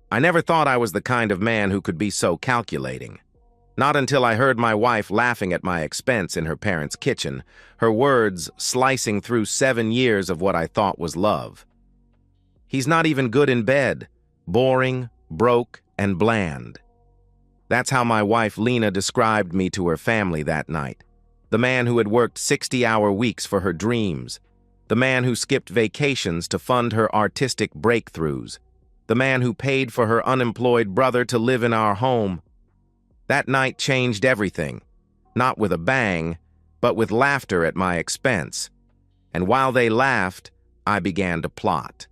I never thought I was the kind of man who could be so calculating. Not until I heard my wife laughing at my expense in her parents' kitchen, her words slicing through 7 years of what I thought was love. He's not even good in bed, boring, broke, and bland. That's how my wife Lena described me to her family that night. The man who had worked 60-hour weeks for her dreams. The man who skipped vacations to fund her artistic breakthroughs. The man who paid for her unemployed brother to live in our home. That night changed everything, not with a bang, but with laughter at my expense. And while they laughed, I began to plot.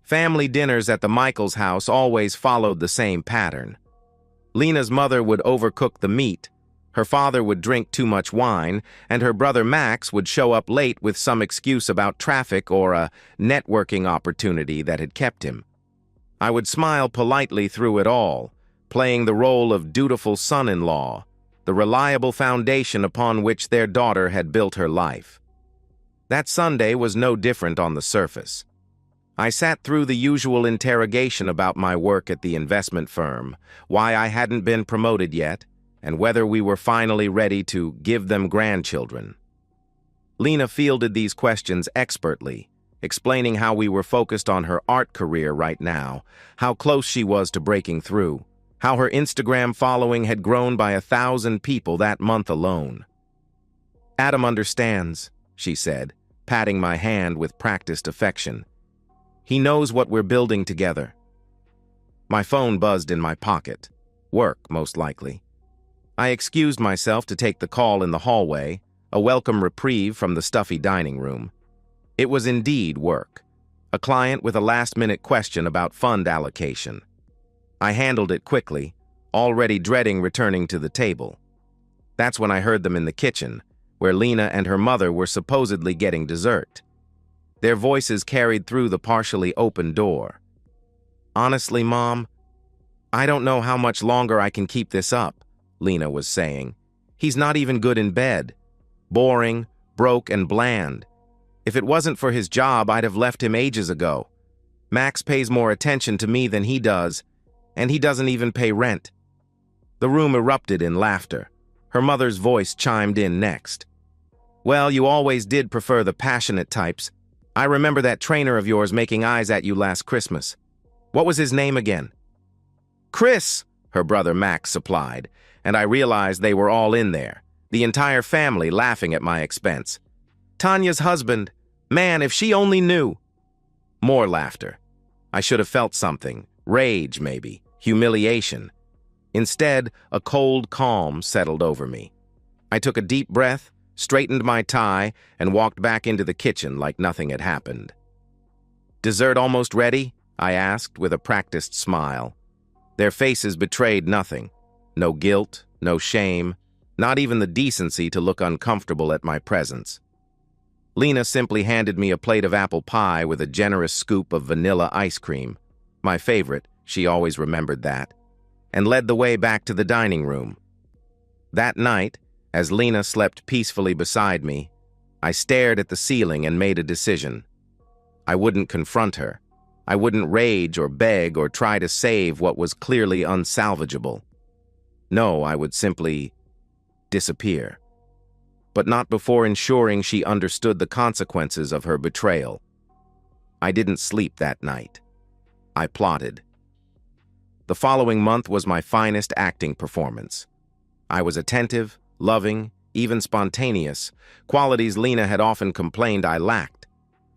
Family dinners at the Michaels house always followed the same pattern. Lena's mother would overcook the meat, her father would drink too much wine, and her brother Max would show up late with some excuse about traffic or a networking opportunity that had kept him. I would smile politely through it all, playing the role of dutiful son-in-law, the reliable foundation upon which their daughter had built her life. That Sunday was no different on the surface. I sat through the usual interrogation about my work at the investment firm, why I hadn't been promoted yet, and whether we were finally ready to give them grandchildren. Lena fielded these questions expertly, explaining how we were focused on her art career right now, how close she was to breaking through, how her Instagram following had grown by 1,000 people that month alone. "Adam understands," she said, patting my hand with practiced affection. "He knows what we're building together." My phone buzzed in my pocket. Work, most likely. I excused myself to take the call in the hallway, a welcome reprieve from the stuffy dining room. It was indeed work. A client with a last-minute question about fund allocation. I handled it quickly, already dreading returning to the table. That's when I heard them in the kitchen, where Lena and her mother were supposedly getting dessert. Their voices carried through the partially open door. "Honestly, Mom, I don't know how much longer I can keep this up," Lena was saying. "He's not even good in bed. Boring, broke, and bland. If it wasn't for his job, I'd have left him ages ago. Max pays more attention to me than he does, and he doesn't even pay rent." The room erupted in laughter. Her mother's voice chimed in next. "Well, you always did prefer the passionate types. I remember that trainer of yours making eyes at you last Christmas. What was his name again?" "Chris," her brother Max supplied, and I realized they were all in there, the entire family laughing at my expense. "Tanya's husband. Man, if she only knew." More laughter. I should have felt something. Rage, maybe. Humiliation. Instead, a cold calm settled over me. I took a deep breath, straightened my tie, and walked back into the kitchen like nothing had happened. "Dessert almost ready?" I asked with a practiced smile. Their faces betrayed nothing. No guilt, no shame, not even the decency to look uncomfortable at my presence. Lena simply handed me a plate of apple pie with a generous scoop of vanilla ice cream, my favorite, she always remembered that, and led the way back to the dining room. That night, as Lena slept peacefully beside me, I stared at the ceiling and made a decision. I wouldn't confront her. I wouldn't rage or beg or try to save what was clearly unsalvageable. No, I would simply disappear. But not before ensuring she understood the consequences of her betrayal. I didn't sleep that night. I plotted. The following month was my finest acting performance. I was attentive, loving, even spontaneous, qualities Lena had often complained I lacked.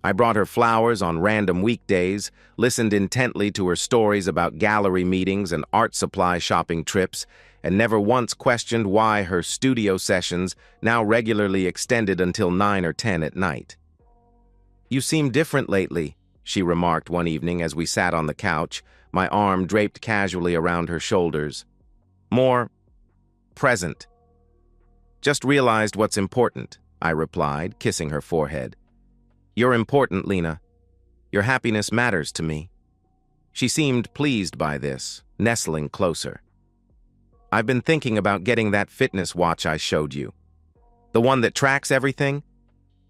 I brought her flowers on random weekdays, listened intently to her stories about gallery meetings and art supply shopping trips, and never once questioned why her studio sessions now regularly extended until 9 or 10 at night. "You seem different lately," she remarked one evening as we sat on the couch, my arm draped casually around her shoulders. "More present." "Just realized what's important," I replied, kissing her forehead. "You're important, Lena. Your happiness matters to me." She seemed pleased by this, nestling closer. "I've been thinking about getting that fitness watch I showed you. The one that tracks everything?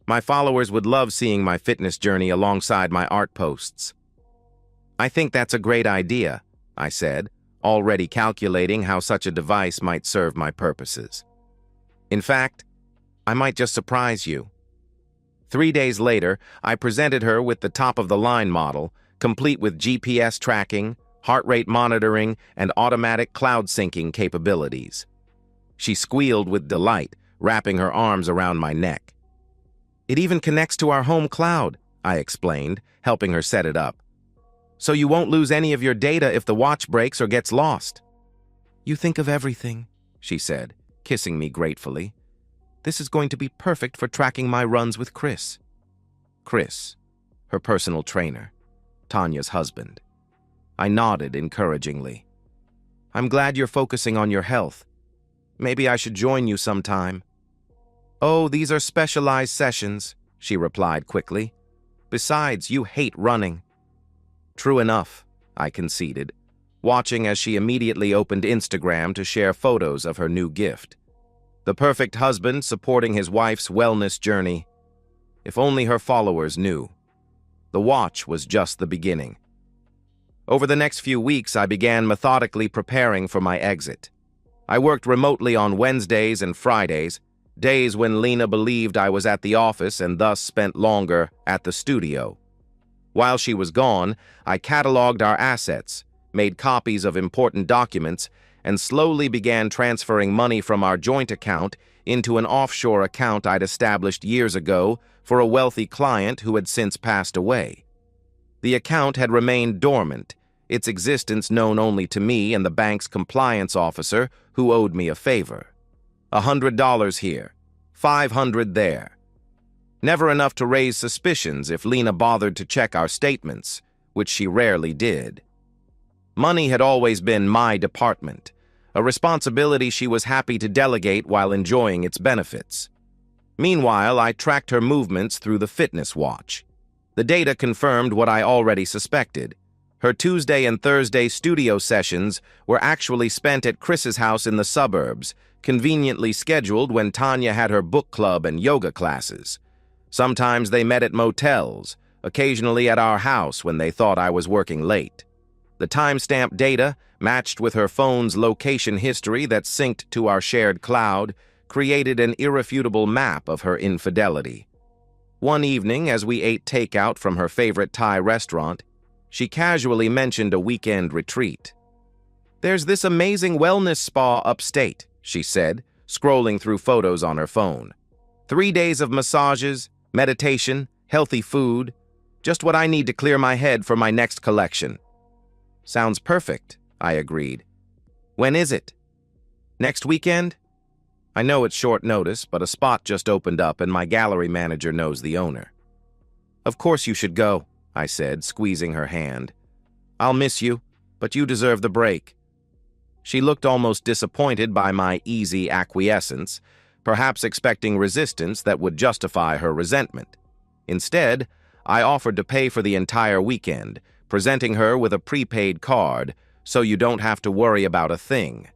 My followers would love seeing my fitness journey alongside my art posts." I think that's a great idea, I said, already calculating how such a device might serve my purposes. In fact, I might just surprise you. 3 days later, I presented her with the top-of-the-line model, complete with GPS tracking, heart rate monitoring, and automatic cloud syncing capabilities. She squealed with delight, wrapping her arms around my neck. It even connects to our home cloud, I explained, helping her set it up. So you won't lose any of your data if the watch breaks or gets lost. You think of everything, she said, kissing me gratefully. This is going to be perfect for tracking my runs with Chris. Chris, her personal trainer, Tanya's husband. I nodded encouragingly. I'm glad you're focusing on your health. Maybe I should join you sometime. Oh, these are specialized sessions, she replied quickly. Besides, you hate running. True enough, I conceded, watching as she immediately opened Instagram to share photos of her new gift. The perfect husband supporting his wife's wellness journey. If only her followers knew. The watch was just the beginning. Over the next few weeks, I began methodically preparing for my exit. I worked remotely on Wednesdays and Fridays, days when Lena believed I was at the office and thus spent longer at the studio. While she was gone, I cataloged our assets, made copies of important documents, and slowly began transferring money from our joint account into an offshore account I'd established years ago for a wealthy client who had since passed away. The account had remained dormant, its existence known only to me and the bank's compliance officer who owed me a favor. $100 here, $500 there. Never enough to raise suspicions if Lena bothered to check our statements, which she rarely did. Money had always been my department, a responsibility she was happy to delegate while enjoying its benefits. Meanwhile, I tracked her movements through the fitness watch. The data confirmed what I already suspected. Her Tuesday and Thursday studio sessions were actually spent at Chris's house in the suburbs, conveniently scheduled when Tanya had her book club and yoga classes. Sometimes they met at motels, occasionally at our house when they thought I was working late. The timestamp data, matched with her phone's location history that synced to our shared cloud, created an irrefutable map of her infidelity. One evening, as we ate takeout from her favorite Thai restaurant, she casually mentioned a weekend retreat. "There's this amazing wellness spa upstate," she said, scrolling through photos on her phone. 3 days of massages, meditation, healthy food, just what I need to clear my head for my next collection. Sounds perfect, I agreed. When is it? Next weekend? I know it's short notice, but a spot just opened up and my gallery manager knows the owner. Of course you should go, I said, squeezing her hand. I'll miss you, but you deserve the break. She looked almost disappointed by my easy acquiescence, perhaps expecting resistance that would justify her resentment. Instead, I offered to pay for the entire weekend, presenting her with a prepaid card so you don't have to worry about a thing.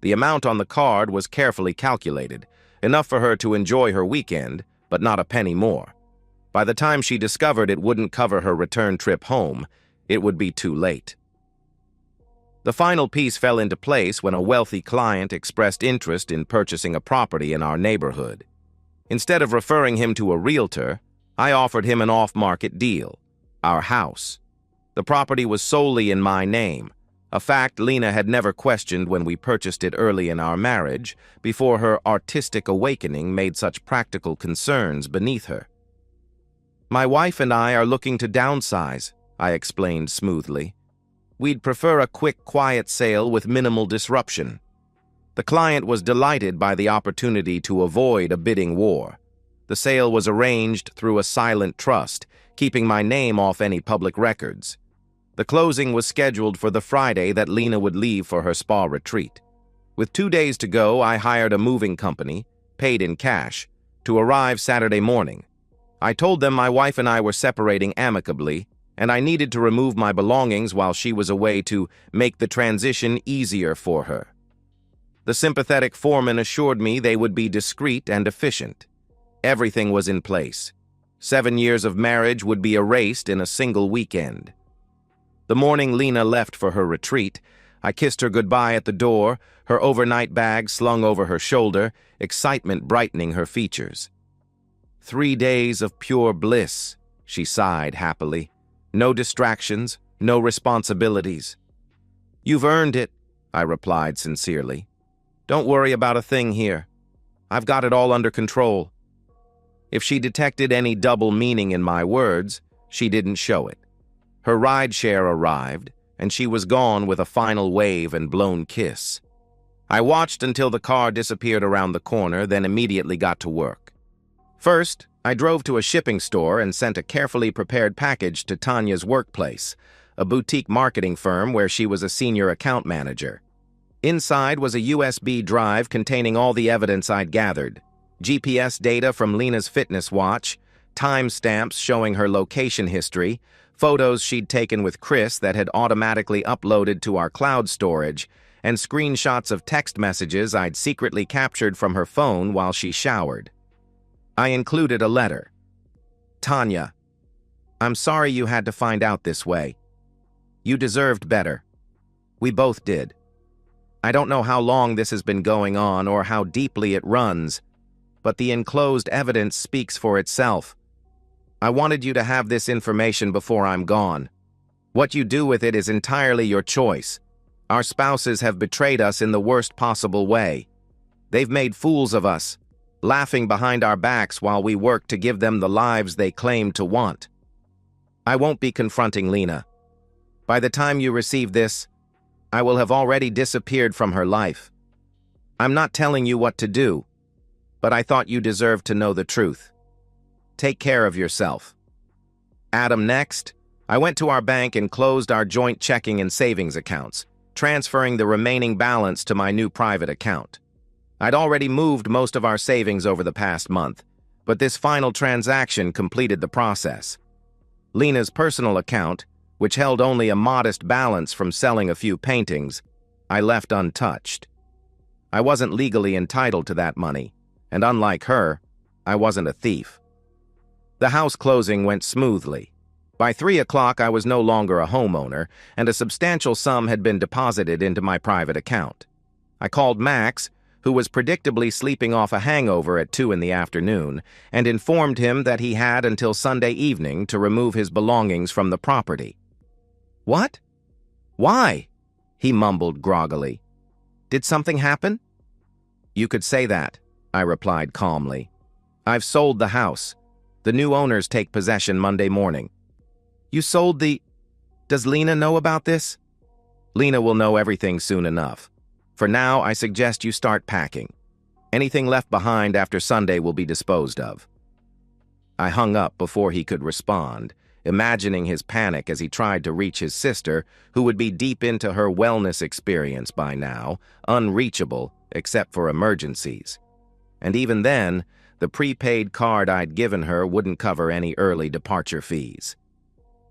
The amount on the card was carefully calculated, enough for her to enjoy her weekend, but not a penny more. By the time she discovered it wouldn't cover her return trip home, it would be too late. The final piece fell into place when a wealthy client expressed interest in purchasing a property in our neighborhood. Instead of referring him to a realtor, I offered him an off-market deal, our house. The property was solely in my name, a fact Lena had never questioned when we purchased it early in our marriage, before her artistic awakening made such practical concerns beneath her. My wife and I are looking to downsize, I explained smoothly. We'd prefer a quick, quiet sale with minimal disruption. The client was delighted by the opportunity to avoid a bidding war. The sale was arranged through a silent trust, keeping my name off any public records. The closing was scheduled for the Friday that Lena would leave for her spa retreat. With 2 days to go, I hired a moving company, paid in cash, to arrive Saturday morning. I told them my wife and I were separating amicably, and I needed to remove my belongings while she was away to make the transition easier for her. The sympathetic foreman assured me they would be discreet and efficient. Everything was in place. 7 years of marriage would be erased in a single weekend. The morning Lena left for her retreat, I kissed her goodbye at the door, her overnight bag slung over her shoulder, excitement brightening her features. 3 days of pure bliss, she sighed happily. No distractions, no responsibilities. You've earned it, I replied sincerely. Don't worry about a thing here. I've got it all under control. If she detected any double meaning in my words, she didn't show it. Her rideshare arrived, and she was gone with a final wave and blown kiss. I watched until the car disappeared around the corner, then immediately got to work. First, I drove to a shipping store and sent a carefully prepared package to Tanya's workplace, a boutique marketing firm where she was a senior account manager. Inside was a USB drive containing all the evidence I'd gathered: GPS data from Lena's fitness watch, timestamps showing her location history, photos she'd taken with Chris that had automatically uploaded to our cloud storage, and screenshots of text messages I'd secretly captured from her phone while she showered. I included a letter. Tanya, I'm sorry you had to find out this way. You deserved better. We both did. I don't know how long this has been going on or how deeply it runs, but the enclosed evidence speaks for itself. I wanted you to have this information before I'm gone. What you do with it is entirely your choice. Our spouses have betrayed us in the worst possible way. They've made fools of us, laughing behind our backs while we work to give them the lives they claim to want. I won't be confronting Lena. By the time you receive this, I will have already disappeared from her life. I'm not telling you what to do, but I thought you deserved to know the truth. Take care of yourself. Adam, next, I went to our bank and closed our joint checking and savings accounts, transferring the remaining balance to my new private account. I'd already moved most of our savings over the past month, but this final transaction completed the process. Lena's personal account, which held only a modest balance from selling a few paintings, I left untouched. I wasn't legally entitled to that money, and unlike her, I wasn't a thief. The house closing went smoothly. By 3 o'clock, I was no longer a homeowner, and a substantial sum had been deposited into my private account. I called Max, who was predictably sleeping off a hangover at 2 in the afternoon, and informed him that he had until Sunday evening to remove his belongings from the property. What? Why? He mumbled groggily. Did something happen? You could say that, I replied calmly. I've sold the house. The new owners take possession Monday morning. You sold the... Does Lena know about this? Lena will know everything soon enough. For now, I suggest you start packing. Anything left behind after Sunday will be disposed of. I hung up before he could respond, imagining his panic as he tried to reach his sister, who would be deep into her wellness experience by now, unreachable except for emergencies. And even then, the prepaid card I'd given her wouldn't cover any early departure fees.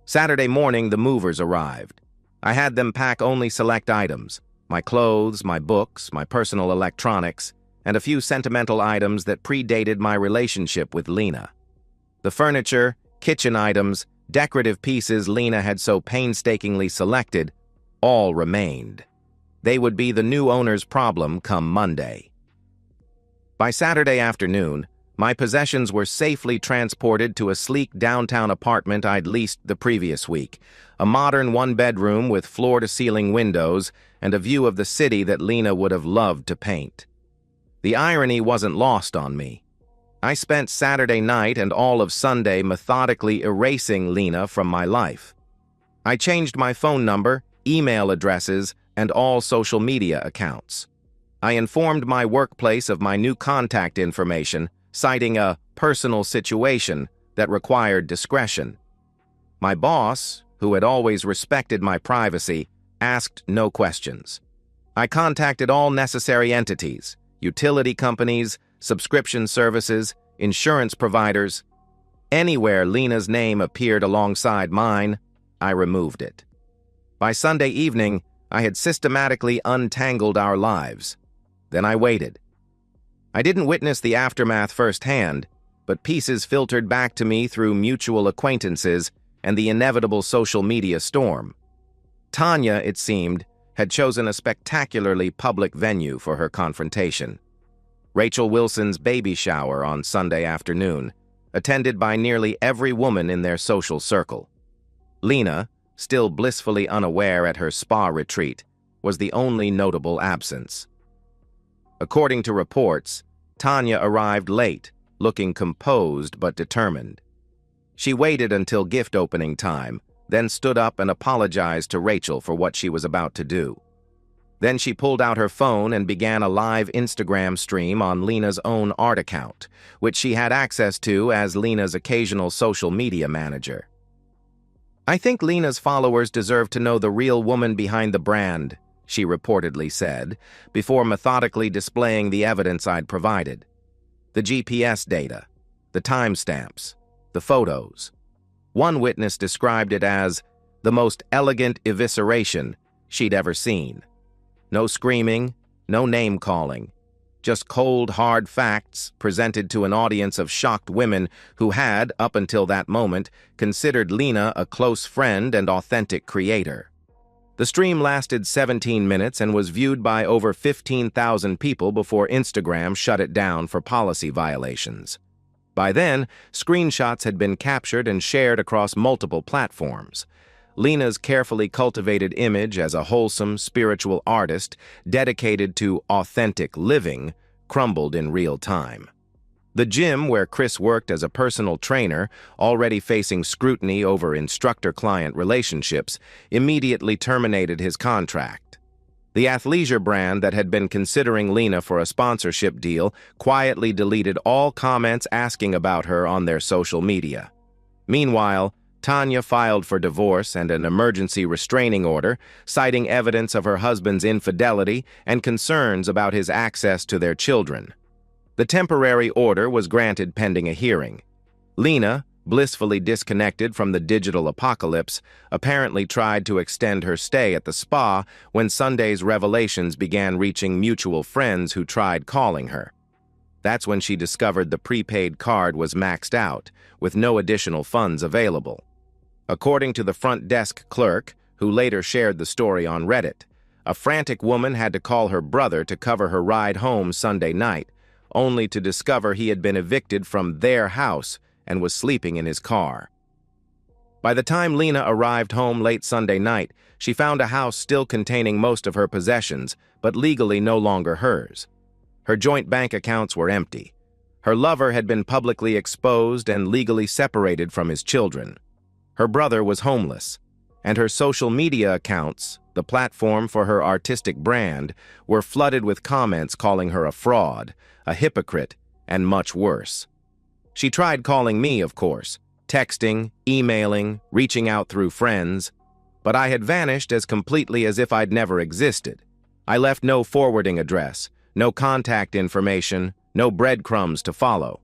Saturday morning, the movers arrived. I had them pack only select items: my clothes, my books, my personal electronics, and a few sentimental items that predated my relationship with Lena. The furniture, kitchen items, decorative pieces Lena had so painstakingly selected all remained. They would be the new owner's problem come Monday. By Saturday afternoon, my possessions were safely transported to a sleek downtown apartment I'd leased the previous week, a modern one-bedroom with floor-to-ceiling windows and a view of the city that Lena would have loved to paint. The irony wasn't lost on me. I spent Saturday night and all of Sunday methodically erasing Lena from my life. I changed my phone number, email addresses, and all social media accounts. I informed my workplace of my new contact information, citing a personal situation that required discretion. My boss, who had always respected my privacy, asked no questions. I contacted all necessary entities, utility companies, subscription services, insurance providers. Anywhere Lena's name appeared alongside mine, I removed it. By Sunday evening, I had systematically untangled our lives. Then I waited. I didn't witness the aftermath firsthand, but pieces filtered back to me through mutual acquaintances and the inevitable social media storm. Tanya, it seemed, had chosen a spectacularly public venue for her confrontation. Rachel Wilson's baby shower on Sunday afternoon, attended by nearly every woman in their social circle. Lena, still blissfully unaware at her spa retreat, was the only notable absence. According to reports, Tanya arrived late, looking composed but determined. She waited until gift opening time, then stood up and apologized to Rachel for what she was about to do. Then she pulled out her phone and began a live Instagram stream on Lena's own art account, which she had access to as Lena's occasional social media manager. "I think Lena's followers deserve to know the real woman behind the brand," she reportedly said, before methodically displaying the evidence I'd provided. The GPS data, the timestamps, the photos. One witness described it as the most elegant evisceration she'd ever seen. No screaming, no name-calling, just cold, hard facts presented to an audience of shocked women who had, up until that moment, considered Lena a close friend and authentic creator. The stream lasted 17 minutes and was viewed by over 15,000 people before Instagram shut it down for policy violations. By then, screenshots had been captured and shared across multiple platforms. Lena's carefully cultivated image as a wholesome, spiritual artist dedicated to authentic living crumbled in real time. The gym where Chris worked as a personal trainer, already facing scrutiny over instructor-client relationships, immediately terminated his contract. The athleisure brand that had been considering Lena for a sponsorship deal quietly deleted all comments asking about her on their social media. Meanwhile, Tanya filed for divorce and an emergency restraining order, citing evidence of her husband's infidelity and concerns about his access to their children. The temporary order was granted pending a hearing. Lena, blissfully disconnected from the digital apocalypse, apparently tried to extend her stay at the spa when Sunday's revelations began reaching mutual friends who tried calling her. That's when she discovered the prepaid card was maxed out, with no additional funds available. According to the front desk clerk, who later shared the story on Reddit, a frantic woman had to call her brother to cover her ride home Sunday night, only to discover he had been evicted from their house and was sleeping in his car. By the time Lena arrived home late Sunday night, she found a house still containing most of her possessions, but legally no longer hers. Her joint bank accounts were empty. Her lover had been publicly exposed and legally separated from his children. Her brother was homeless, and her social media accounts, the platform for her artistic brand, were flooded with comments calling her a fraud, a hypocrite, and much worse. She tried calling me, of course, texting, emailing, reaching out through friends, but I had vanished as completely as if I'd never existed. I left no forwarding address, no contact information, no breadcrumbs to follow.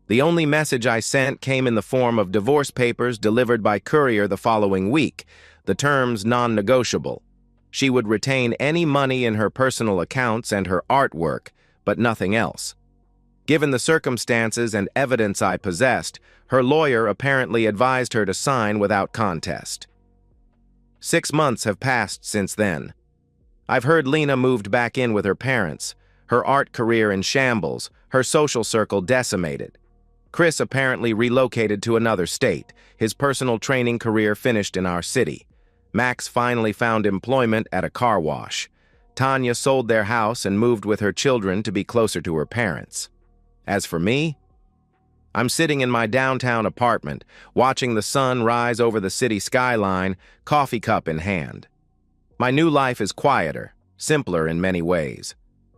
The only message I sent came in the form of divorce papers delivered by courier the following week, the terms non-negotiable. She would retain any money in her personal accounts and her artwork, but nothing else. Given the circumstances and evidence I possessed, her lawyer apparently advised her to sign without contest. 6 months have passed since then. I've heard Lena moved back in with her parents, her art career in shambles, her social circle decimated. Chris apparently relocated to another state, his personal training career finished in our city. Max finally found employment at a car wash. Tanya sold their house and moved with her children to be closer to her parents. As for me, I'm sitting in my downtown apartment, watching the sun rise over the city skyline, coffee cup in hand. My new life is quieter, simpler in many ways.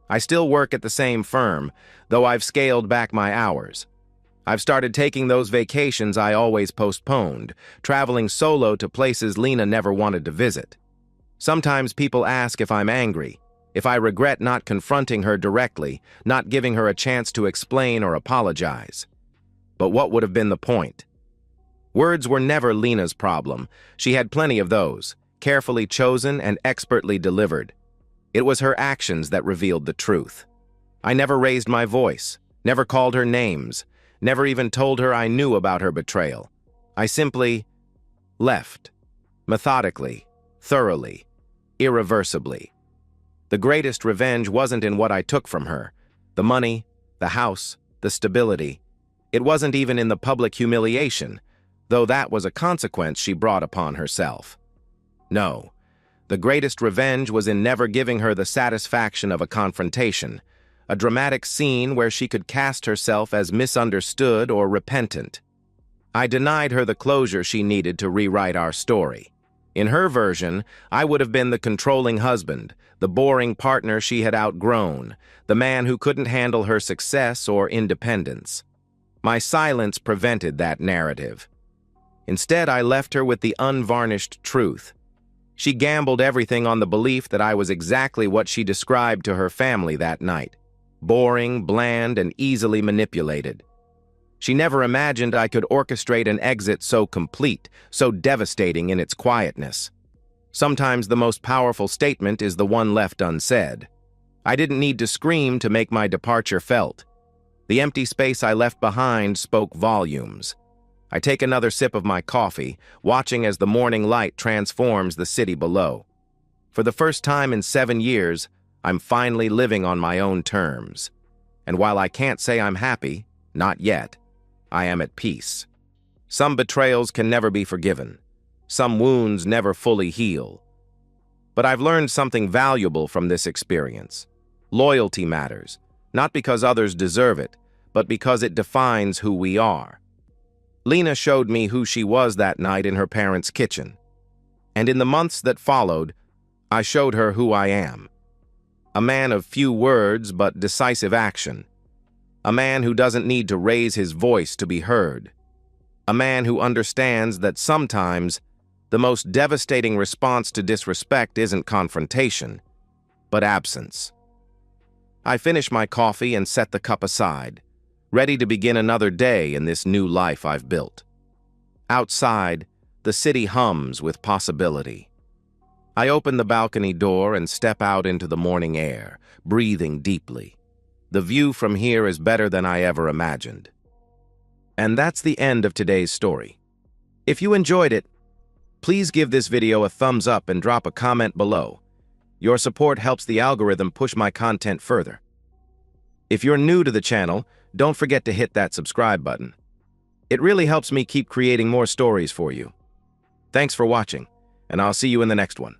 I still work at the same firm, though I've scaled back my hours. I've started taking those vacations I always postponed, traveling solo to places Lena never wanted to visit. Sometimes people ask if I'm angry, if I regret not confronting her directly, not giving her a chance to explain or apologize. But what would have been the point? Words were never Lena's problem. She had plenty of those, carefully chosen and expertly delivered. It was her actions that revealed the truth. I never raised my voice, never called her names, never even told her I knew about her betrayal. I simply left, methodically, thoroughly, irreversibly. The greatest revenge wasn't in what I took from her, the money, the house, the stability. It wasn't even in the public humiliation, though that was a consequence she brought upon herself. No, the greatest revenge was in never giving her the satisfaction of a confrontation, a dramatic scene where she could cast herself as misunderstood or repentant. I denied her the closure she needed to rewrite our story. In her version, I would have been the controlling husband, the boring partner she had outgrown, the man who couldn't handle her success or independence. My silence prevented that narrative. Instead, I left her with the unvarnished truth. She gambled everything on the belief that I was exactly what she described to her family that night: boring, bland, and easily manipulated. She never imagined I could orchestrate an exit so complete, so devastating in its quietness. Sometimes the most powerful statement is the one left unsaid. I didn't need to scream to make my departure felt. The empty space I left behind spoke volumes. I take another sip of my coffee, watching as the morning light transforms the city below. For the first time in 7 years, I'm finally living on my own terms. And while I can't say I'm happy, not yet, I am at peace. Some betrayals can never be forgiven. Some wounds never fully heal. But I've learned something valuable from this experience. Loyalty matters, not because others deserve it, but because it defines who we are. Lena showed me who she was that night in her parents' kitchen. And in the months that followed, I showed her who I am. A man of few words but decisive action. A man who doesn't need to raise his voice to be heard. A man who understands that sometimes the most devastating response to disrespect isn't confrontation, but absence. I finish my coffee and set the cup aside, ready to begin another day in this new life I've built. Outside, the city hums with possibility. I open the balcony door and step out into the morning air, breathing deeply. The view from here is better than I ever imagined. And that's the end of today's story. If you enjoyed it, please give this video a thumbs up and drop a comment below. Your support helps the algorithm push my content further. If you're new to the channel, don't forget to hit that subscribe button. It really helps me keep creating more stories for you. Thanks for watching, and I'll see you in the next one.